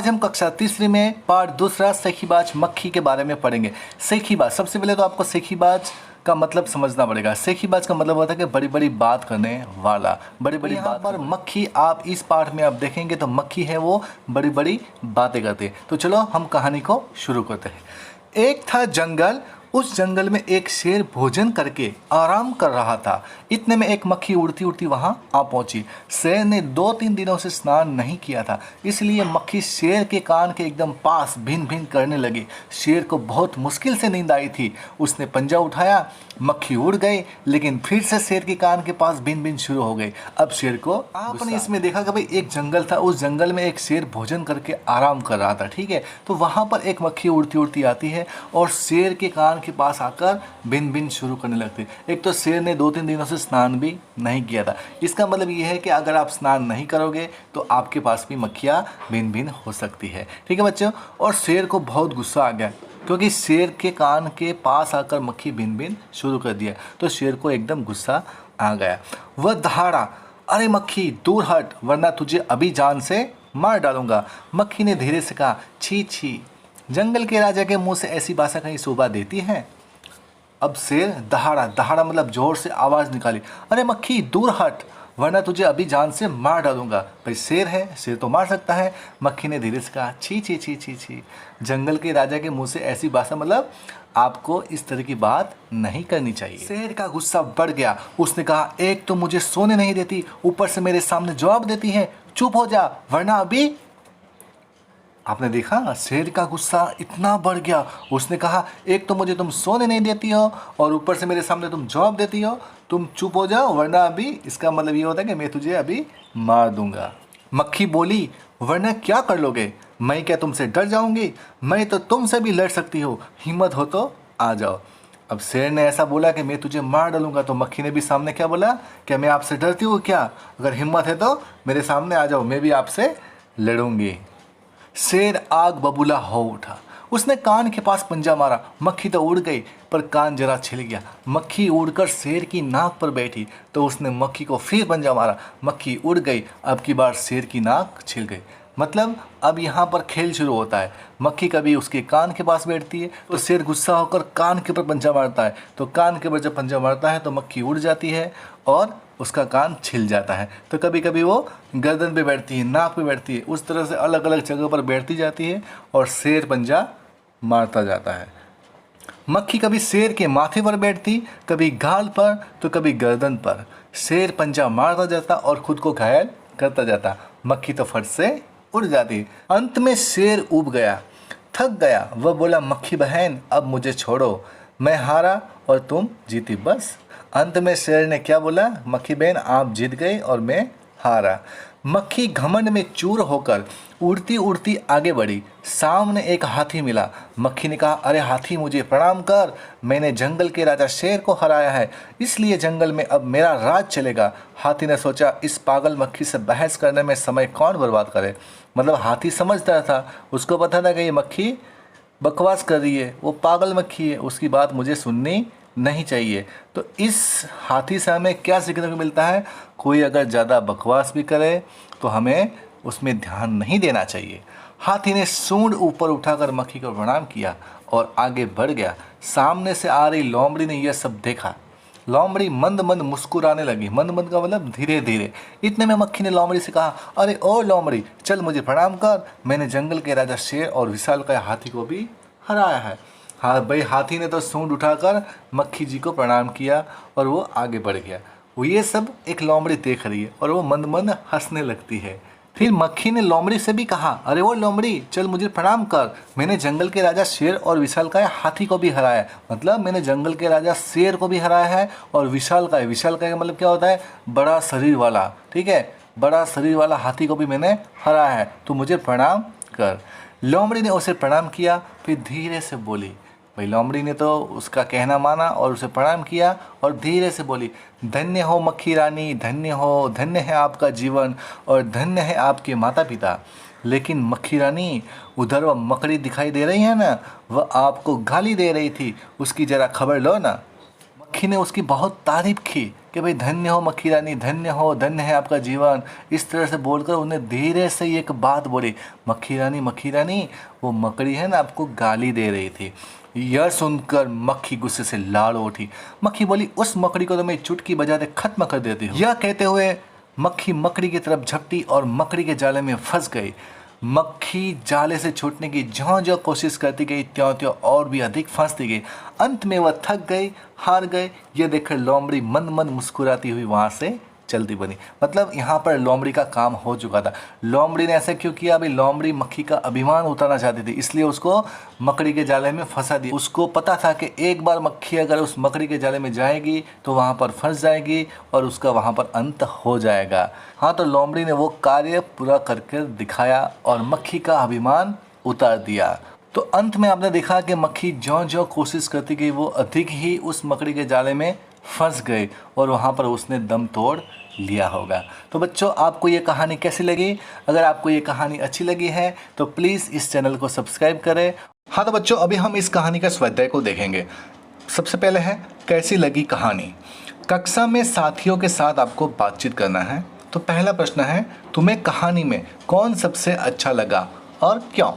आज हम कक्षा तीसरी में पाठ दूसरा सेखीबाज मक्खी के बारे में पढ़ेंगे। सेखीबाज, सबसे पहले तो आपको सेखीबाज का मतलब समझना पड़ेगा। सेखीबाज का मतलब होता है कि बड़ी बड़ी बात करने वाला, बड़ी बड़ी बात पर मक्खी। आप इस पाठ में आप देखेंगे तो मक्खी है वो बड़ी बड़ी बातें करती है। तो चलो हम कहानी को शुरू करते हैं। एक था जंगल, उस जंगल में एक शेर भोजन करके आराम कर रहा था। इतने में एक मक्खी उड़ती उड़ती वहां आ पहुंची। शेर ने 2-3 दिनों से स्नान नहीं किया था, इसलिए मक्खी शेर के कान के एकदम पास भिन भिन करने लगी। शेर को बहुत मुश्किल से नींद आई थी। उसने पंजा उठाया, मक्खी उड़ गई, लेकिन फिर से शेर के कान के पास भिन भिन शुरू हो गई। अब शेर को आपने इसमें देखा कि भाई एक जंगल था, उस जंगल में एक शेर भोजन करके आराम कर रहा था, ठीक है। तो वहां पर एक मक्खी उड़ती उड़ती आती है और शेर के कान के पास आकर भिन भिन शुरू करने लगती। एक तो शेर ने 2-3 दिनों से स्नान भी नहीं किया था। इसका मतलब ये है कि अगर आप स्नान नहीं करोगे तो आपके पास भी मक्खियाँ भिन भिन हो सकती है, ठीक है बच्चों। और शेर को बहुत गुस्सा आ गया, क्योंकि शेर के कान के पास आकर मक्खी भिन भिन शुरू कर दिया। तो शेर को एकदम गुस्सा आ गया। वह दहाड़ा, अरे मक्खी दूर हट, वरना तुझे अभी जान से मार डालूंगा। मक्खी ने धीरे से कहा, छी छी, जंगल के राजा के मुंह से ऐसी भाषा कहीं शोभा देती है। अब शेर दहाड़ा, दहाड़ा मतलब जोर से आवाज निकाली, अरे मक्खी दूर हट, वरना तुझे अभी जान से मार डालूंगा। भाई शेर है, शेर तो मार सकता है। मक्खी ने धीरे से कहा, छी छी छी छी छी, जंगल के राजा के मुंह से ऐसी भाषा मतलब आपको इस तरह की बात नहीं करनी चाहिए। शेर का गुस्सा बढ़ गया। उसने कहा, एक तो मुझे सोने नहीं देती, ऊपर से मेरे सामने जवाब देती है, चुप हो जा वरना अभी। आपने देखा शेर का गुस्सा इतना बढ़ गया। उसने कहा, एक तो मुझे तुम सोने नहीं देती हो और ऊपर से मेरे सामने तुम जवाब देती हो, तुम चुप हो जाओ वरना अभी। इसका मतलब ये होता है कि मैं तुझे अभी मार दूंगा। मक्खी बोली, वरना क्या कर लोगे? मैं क्या तुमसे डर जाऊंगी? मैं तो तुमसे भी लड़ सकती हूँ, हिम्मत हो तो आ जाओ। अब शेर ने ऐसा बोला कि मैं तुझे मार डालूंगा, तो मक्खी ने भी सामने क्या बोला, क्या मैं आपसे डरती हूँ क्या? अगर हिम्मत है तो मेरे सामने आ जाओ, मैं भी आपसे लड़ूंगी। शेर आग बबूला हो उठा। उसने कान के पास पंजा मारा। मक्खी तो उड़ गई, पर कान जरा छिल गया। मक्खी उड़कर शेर की नाक पर बैठी, तो उसने मक्खी को फिर पंजा मारा। मक्खी उड़ गई, अब की बार शेर की नाक छिल गई। मतलब अब यहाँ पर खेल शुरू होता है। मक्खी कभी उसके कान के पास बैठती है, तो शेर गुस्सा होकर कान के ऊपर पंजा मारता है। तो कान के ऊपर जब पंजा मारता है तो मक्खी उड़ जाती है और उसका कान छिल जाता है। तो कभी कभी वो गर्दन पे बैठती है, नाक पे बैठती है, उस तरह से अलग अलग जगह पर बैठती जाती है और शेर पंजा मारता जाता है। मक्खी कभी शेर के माथे पर बैठती, कभी गाल पर तो कभी गर्दन पर। शेर पंजा मारता जाता और खुद को घायल करता जाता। मक्खी तो फट से उड़ जाती। अंत में शेर ऊब गया, थक गया। वह बोला, मक्खी बहन अब मुझे छोड़ो, मैं हारा और तुम जीती, बस। अंत में शेर ने क्या बोला, मक्खी बहन आप जीत गई और मैं हारा। मक्खी घमंड में चूर होकर उड़ती उड़ती आगे बढ़ी। सामने एक हाथी मिला। मक्खी ने कहा, अरे हाथी मुझे प्रणाम कर, मैंने जंगल के राजा शेर को हराया है, इसलिए जंगल में अब मेरा राज चलेगा। हाथी ने सोचा, इस पागल मक्खी से बहस करने में समय कौन बर्बाद करे। मतलब हाथी समझदार था, उसको पता था कि ये मक्खी बकवास कर रही है, वो पागल मक्खी है, उसकी बात मुझे सुननी नहीं चाहिए। तो इस हाथी से हमें क्या सीखने को मिलता है, कोई अगर ज़्यादा बकवास भी करे तो हमें उसमें ध्यान नहीं देना चाहिए। हाथी ने सूंड ऊपर उठाकर मक्खी को प्रणाम किया और आगे बढ़ गया। सामने से आ रही लोमड़ी ने यह सब देखा। लोमड़ी मंद मंद मुस्कुराने लगी। मंद मंद का मतलब धीरे धीरे। इतने में मक्खी ने लोमड़ी से कहा, अरे ओ लोमड़ी, चल मुझे प्रणाम कर, मैंने जंगल के राजा शेर और विशालकाय हाथी को भी हराया है। हाँ भाई, हाथी ने तो सूंड उठाकर मक्खी जी को प्रणाम किया और वो आगे बढ़ गया। वो ये सब एक लोमड़ी देख रही है और वो मंद मंद हंसने लगती है। फिर मक्खी ने लोमड़ी से भी कहा, अरे वो लोमड़ी, चल मुझे प्रणाम कर, मैंने जंगल के राजा शेर और विशालकाय हाथी को भी हराया। मतलब मैंने जंगल के राजा शेर को भी हराया है और विशालकाय, विशालकाय का मतलब क्या होता है, बड़ा शरीर वाला, ठीक है, बड़ा शरीर वाला हाथी को भी मैंने हराया है, तो मुझे प्रणाम कर। लोमड़ी ने उसे प्रणाम किया, फिर धीरे से बोली। भाई लोमड़ी ने तो उसका कहना माना और उसे प्रणाम किया और धीरे से बोली, धन्य हो मक्खी रानी, धन्य हो, धन्य है आपका जीवन और धन्य है आपके माता पिता। लेकिन मक्खी रानी, उधर वह मकड़ी दिखाई दे रही है ना, वह आपको गाली दे रही थी, उसकी ज़रा खबर लो ना। मक्खी ने उसकी बहुत तारीफ की कि भाई धन्य हो मक्खी रानी, धन्य हो, धन्य है आपका जीवन। इस तरह से बोलकर उन्हें धीरे से एक बात बोली, मक्खी रानी, वो मकड़ी है ना आपको गाली दे रही थी। यह सुनकर मक्खी गुस्से से लाल उठी। मक्खी बोली, उस मकड़ी को तो मैं चुटकी बजाते खत्म कर देती हूँ। यह कहते हुए मक्खी मकड़ी की तरफ झपटी और मकड़ी के जाले में फंस गई। मक्खी जाले से छूटने की ज्यों-ज्यों कोशिश करती गई त्यों-त्यों और भी अधिक फंसती गई। अंत में वह थक गई, हार गए। यह देखकर लोमड़ी मन मुस्कुराती हुई वहाँ से चलती बनी। मतलब यहाँ पर लोमड़ी का काम हो चुका था। लोमड़ी ने ऐसा क्यों किया? अभी लोमड़ी मक्खी का अभिमान उतारना चाहती थी, इसलिए उसको मकड़ी के जाले में फंसा दिया। उसको पता था कि एक बार मक्खी अगर उस मकड़ी के जाले में जाएगी तो वहाँ पर फंस जाएगी और उसका वहाँ पर अंत हो जाएगा। हाँ, तो लोमड़ी ने वो कार्य पूरा करके दिखाया और मक्खी का अभिमान उतार दिया। तो अंत में आपने देखा कि मक्खी ज्यों-ज्यों कोशिश करती गई वो अधिक ही उस मकड़ी के जाले में फंस गई और वहाँ पर उसने दम तोड़ लिया होगा। तो बच्चों, आपको ये कहानी कैसी लगी? अगर आपको ये कहानी अच्छी लगी है तो प्लीज़ इस चैनल को सब्सक्राइब करें। हाँ, तो बच्चों, अभी हम इस कहानी का स्वाध्याय को देखेंगे। सबसे पहले है कैसी लगी कहानी। कक्षा में साथियों के साथ आपको बातचीत करना है। तो पहला प्रश्न है, तुम्हें कहानी में कौन सबसे अच्छा लगा और क्यों?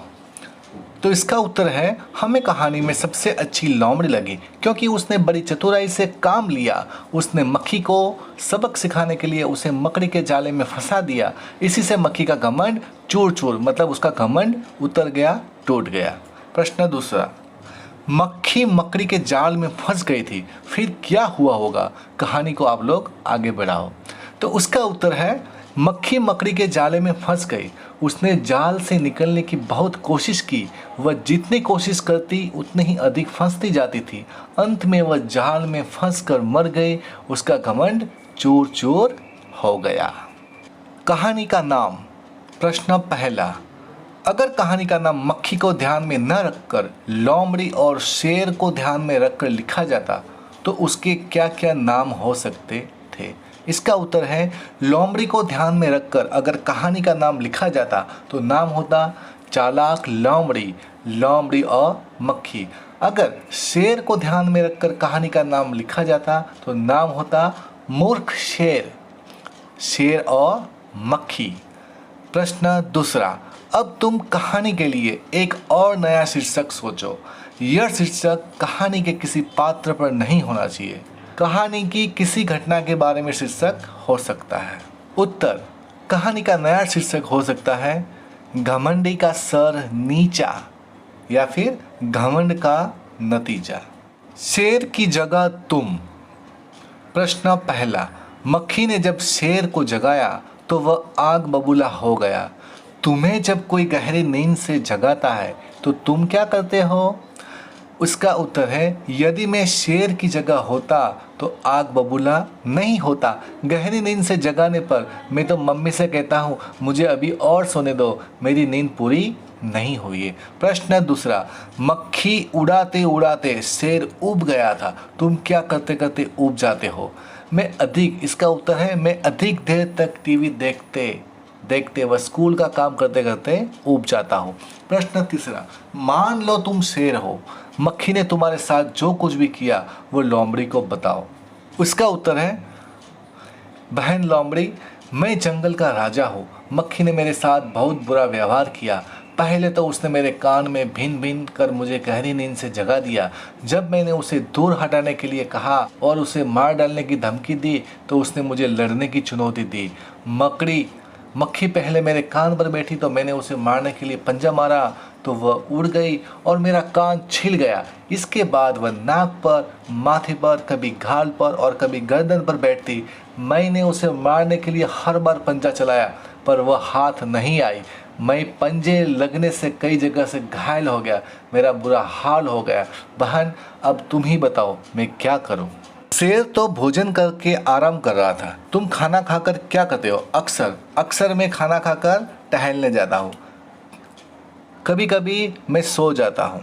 तो इसका उत्तर है, हमें कहानी में सबसे अच्छी लोमड़ी लगी क्योंकि उसने बड़ी चतुराई से काम लिया। उसने मक्खी को सबक सिखाने के लिए उसे मकड़ी के जाले में फंसा दिया। इसी से मक्खी का घमंड चूर चूर, मतलब उसका घमंड उतर गया, टूट गया। प्रश्न दूसरा, मक्खी मकड़ी के जाल में फंस गई थी, फिर क्या हुआ होगा? कहानी को आप लोग आगे बढ़ाओ। तो उसका उत्तर है, मक्खी मकड़ी के जाले में फंस गई। उसने जाल से निकलने की बहुत कोशिश की। वह जितनी कोशिश करती उतनी ही अधिक फंसती जाती थी। अंत में वह जाल में फंसकर मर गई। उसका घमंड चूर चूर हो गया। कहानी का नाम। प्रश्न पहला, अगर कहानी का नाम मक्खी को ध्यान में न रखकर लोमड़ी और शेर को ध्यान में रखकर लिखा जाता तो उसके क्या क्या नाम हो सकते थे? इसका उत्तर है, लोमड़ी को ध्यान में रखकर अगर कहानी का नाम लिखा जाता तो नाम होता चालाक लोमड़ी, लोमड़ी और मक्खी। अगर शेर को ध्यान में रखकर कहानी का नाम लिखा जाता तो नाम होता मूर्ख शेर, शेर और मक्खी। प्रश्न दूसरा, अब तुम कहानी के लिए एक और नया शीर्षक सोचो। यह शीर्षक कहानी के किसी पात्र पर नहीं होना चाहिए। कहानी की किसी घटना के बारे में शीर्षक हो सकता है। उत्तर, कहानी का नया शीर्षक हो सकता है घमंडी का सर नीचा या फिर घमंड का नतीजा। शेर की जगह तुम। प्रश्न पहला, मक्खी ने जब शेर को जगाया तो वह आग बबूला हो गया। तुम्हें जब कोई गहरी नींद से जगाता है तो तुम क्या करते हो? उसका उत्तर है, यदि मैं शेर की जगह होता तो आग बबूला नहीं होता। गहरी नींद से जगाने पर मैं तो मम्मी से कहता हूँ, मुझे अभी और सोने दो, मेरी नींद पूरी नहीं हुई है। प्रश्न दूसरा, मक्खी उड़ाते उड़ाते शेर ऊब गया था। तुम क्या करते करते ऊब जाते हो? इसका उत्तर है, मैं अधिक देर तक टीवी देखते व स्कूल का काम करते करते ऊब जाता हूँ। प्रश्न तीसरा, मान लो तुम शेर हो, मक्खी ने तुम्हारे साथ जो कुछ भी किया वो लोमड़ी को बताओ। उसका उत्तर है, बहन लोमड़ी, मैं जंगल का राजा हूँ। मक्खी ने मेरे साथ बहुत बुरा व्यवहार किया। पहले तो उसने मेरे कान में भिन भिन कर मुझे गहरी नींद से जगा दिया। जब मैंने उसे दूर हटाने के लिए कहा और उसे मार डालने की धमकी दी तो उसने मुझे लड़ने की चुनौती दी। मक्खी पहले मेरे कान पर बैठी तो मैंने उसे मारने के लिए पंजा मारा तो वह उड़ गई और मेरा कान छिल गया। इसके बाद वह नाक पर, माथे पर, कभी गाल पर और कभी गर्दन पर बैठती। मैंने उसे मारने के लिए हर बार पंजा चलाया पर वह हाथ नहीं आई। मैं पंजे लगने से कई जगह से घायल हो गया। मेरा बुरा हाल हो गया। बहन, अब तुम ही बताओ मैं क्या करूं? शेर तो भोजन करके आराम कर रहा था। तुम खाना खाकर क्या करते हो? अक्सर मैं खाना खाकर टहलने जाता हूँ। कभी कभी मैं सो जाता हूँ।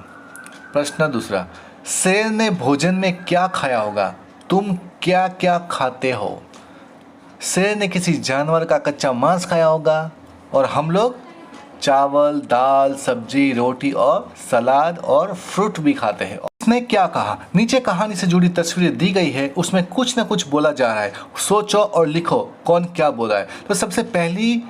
प्रश्न दूसरा, शेर ने भोजन में क्या खाया होगा? तुम क्या क्या खाते हो? शेर ने किसी जानवर का कच्चा मांस खाया होगा और हम लोग चावल, दाल, सब्जी, रोटी और सलाद और फ्रूट भी खाते हैं। इसने क्या कहा? नीचे कहानी से जुड़ी तस्वीरें दी गई है, उसमें कुछ न कुछ बोला जा रहा है। सोचो और लिखो कौन क्या बोला है। तो सबसे पहली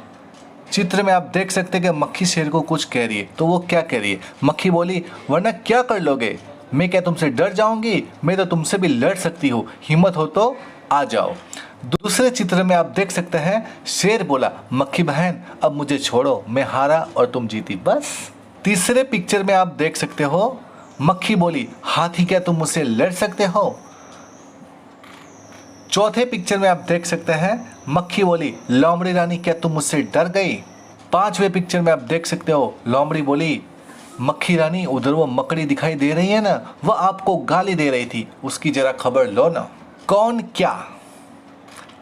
चित्र में आप देख सकते हैं कि मक्खी शेर को कुछ कह रही है। तो वो क्या कह रही है? मक्खी बोली, वरना क्या कर लोगे? मैं क्या तुमसे डर जाऊंगी? मैं तो तुमसे भी लड़ सकती हूँ, हिम्मत हो तो आ जाओ। दूसरे चित्र में आप देख सकते हैं शेर बोला, मक्खी बहन अब मुझे छोड़ो, मैं हारा और तुम जीती, बस। तीसरे पिक्चर में आप देख सकते हो मक्खी बोली, हाथी क्या तुम मुझसे लड़ सकते हो? चौथे पिक्चर में आप देख सकते हैं मक्खी बोली, लोमड़ी रानी क्या तुम मुझसे डर गई? पांचवें पिक्चर में आप देख सकते हो लोमड़ी बोली, मक्खी रानी उधर वो मकड़ी दिखाई दे रही है ना, वह आपको गाली दे रही थी, उसकी जरा खबर लो ना। कौन क्या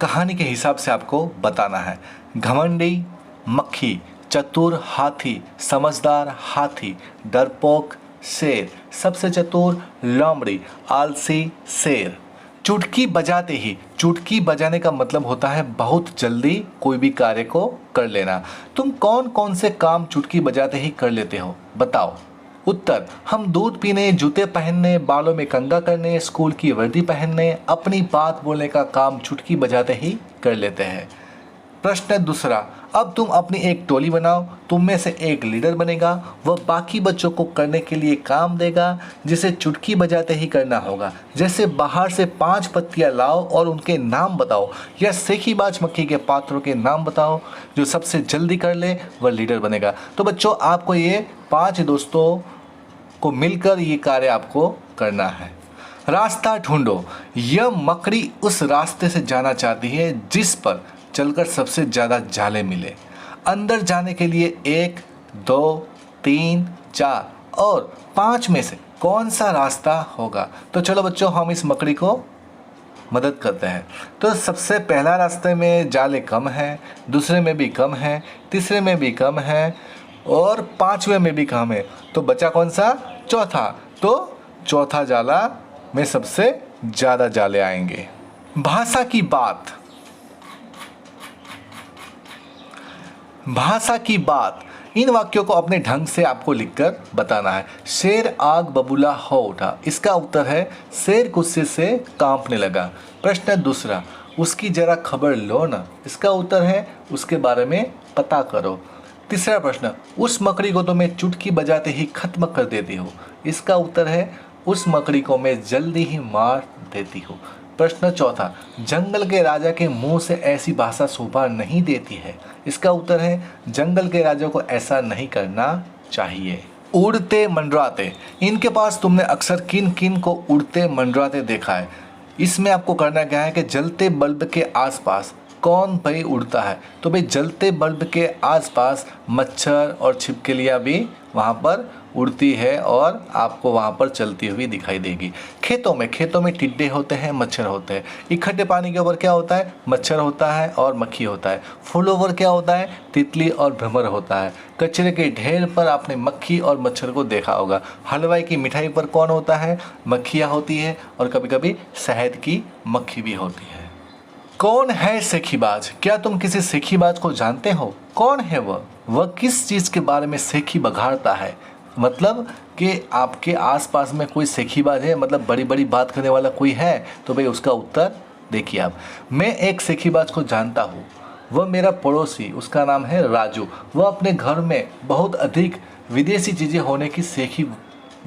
कहानी के हिसाब से आपको बताना है। घमंडी मक्खी, चतुर हाथी, समझदार हाथी, डरपोक शेर, सबसे चतुर लोमड़ी, आलसी शेर। चुटकी बजाते ही, चुटकी बजाने का मतलब होता है बहुत जल्दी कोई भी कार्य को कर लेना। तुम कौन कौन से काम चुटकी बजाते ही कर लेते हो, बताओ। उत्तर, हम दूध पीने, जूते पहनने, बालों में कंघा करने, स्कूल की वर्दी पहनने, अपनी बात बोलने का काम चुटकी बजाते ही कर लेते हैं। प्रश्न दूसरा, अब तुम अपनी एक टोली बनाओ, तुम में से एक लीडर बनेगा, वह बाकी बच्चों को करने के लिए काम देगा जिसे चुटकी बजाते ही करना होगा। जैसे बाहर से 5 पत्तियां लाओ और उनके नाम बताओ, या सेखीबाज मक्खी के पात्रों के नाम बताओ, जो सबसे जल्दी कर ले वह लीडर बनेगा। तो बच्चों आपको ये 5 दोस्तों को मिलकर ये कार्य आपको करना है। रास्ता ढूंढो, यह मकड़ी उस रास्ते से जाना चाहती है जिस पर चलकर सबसे ज़्यादा जाले मिले। अंदर जाने के लिए 1, 2, 3, 4 और 5 में से कौन सा रास्ता होगा? तो चलो बच्चों हम इस मकड़ी को मदद करते हैं। तो सबसे पहला रास्ते में जाले कम है, दूसरे में भी कम है, तीसरे में भी कम है और 5वें में भी कम है। तो बचा कौन सा? चौथा। तो चौथा जाला में सबसे ज़्यादा जाले आएंगे। भाषा की बात, भाषा की बात, इन वाक्यों को अपने ढंग से आपको लिखकर बताना है। शेर आग बबूला हो उठा, इसका उत्तर है शेर गुस्से से कांपने लगा। प्रश्न दूसरा, उसकी जरा खबर लो ना, इसका उत्तर है उसके बारे में पता करो। तीसरा प्रश्न, उस मकड़ी को तो मैं चुटकी बजाते ही खत्म कर देती हूँ, इसका उत्तर है उस मकड़ी को मैं जल्दी ही मार देती हूँ। प्रश्न चौथा, जंगल के राजा के मुंह से ऐसी भाषा शोभा नहीं देती है, इसका उत्तर है जंगल के राजा को ऐसा नहीं करना चाहिए। उड़ते मंडराते, इनके पास तुमने अक्सर किन किन को उड़ते मंडराते देखा है? इसमें आपको करना क्या है कि जलते बल्ब के आसपास कौन भाई उड़ता है? तो भाई जलते बल्ब के आसपास मच्छर और छिपकलियाँ भी वहाँ पर उड़ती है और आपको वहाँ पर चलती हुई दिखाई देगी। खेतों में टिड्डे होते हैं, मच्छर होते हैं। इकट्ठे पानी के ऊपर क्या होता है? मच्छर होता है और मक्खी होता है। फूलों पर क्या होता है? तितली और भ्रमर होता है। कचरे के ढेर पर आपने मक्खी और मच्छर को देखा होगा। हलवाई की मिठाई पर कौन होता है? मक्खियाँ होती है और कभी कभी शहद की मक्खी भी होती है। कौन है सेखीबाज? क्या तुम किसी सेखीबाज को जानते हो? कौन है वह किस चीज़ के बारे में सेखी बघाड़ता है? मतलब कि आपके आसपास में कोई सेखीबाज है, मतलब बड़ी बड़ी बात करने वाला कोई है? तो भाई उसका उत्तर देखिए आप। मैं एक सेखीबाज को जानता हूँ, वह मेरा पड़ोसी, उसका नाम है राजू। वह अपने घर में बहुत अधिक विदेशी चीज़ें होने की सेखी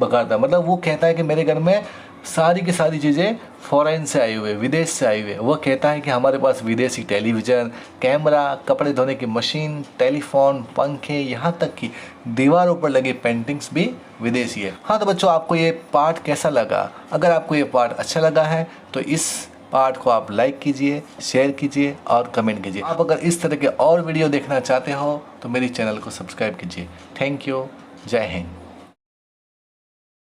बघाड़ता है। मतलब वो कहता है कि मेरे घर में सारी की सारी चीज़ें फॉरेन से आई हुई, विदेश से आई हुई है। वह कहता है कि हमारे पास विदेशी टेलीविज़न, कैमरा, कपड़े धोने की मशीन, टेलीफोन, पंखे, यहाँ तक कि दीवारों पर लगी पेंटिंग्स भी विदेशी है। हाँ तो बच्चों आपको ये पार्ट कैसा लगा? अगर आपको ये पार्ट अच्छा लगा है तो इस पार्ट को आप लाइक कीजिए, शेयर कीजिए और कमेंट कीजिए। आप अगर इस तरह के और वीडियो देखना चाहते हो तो मेरी चैनल को सब्सक्राइब कीजिए। Thank you. जय हिंद।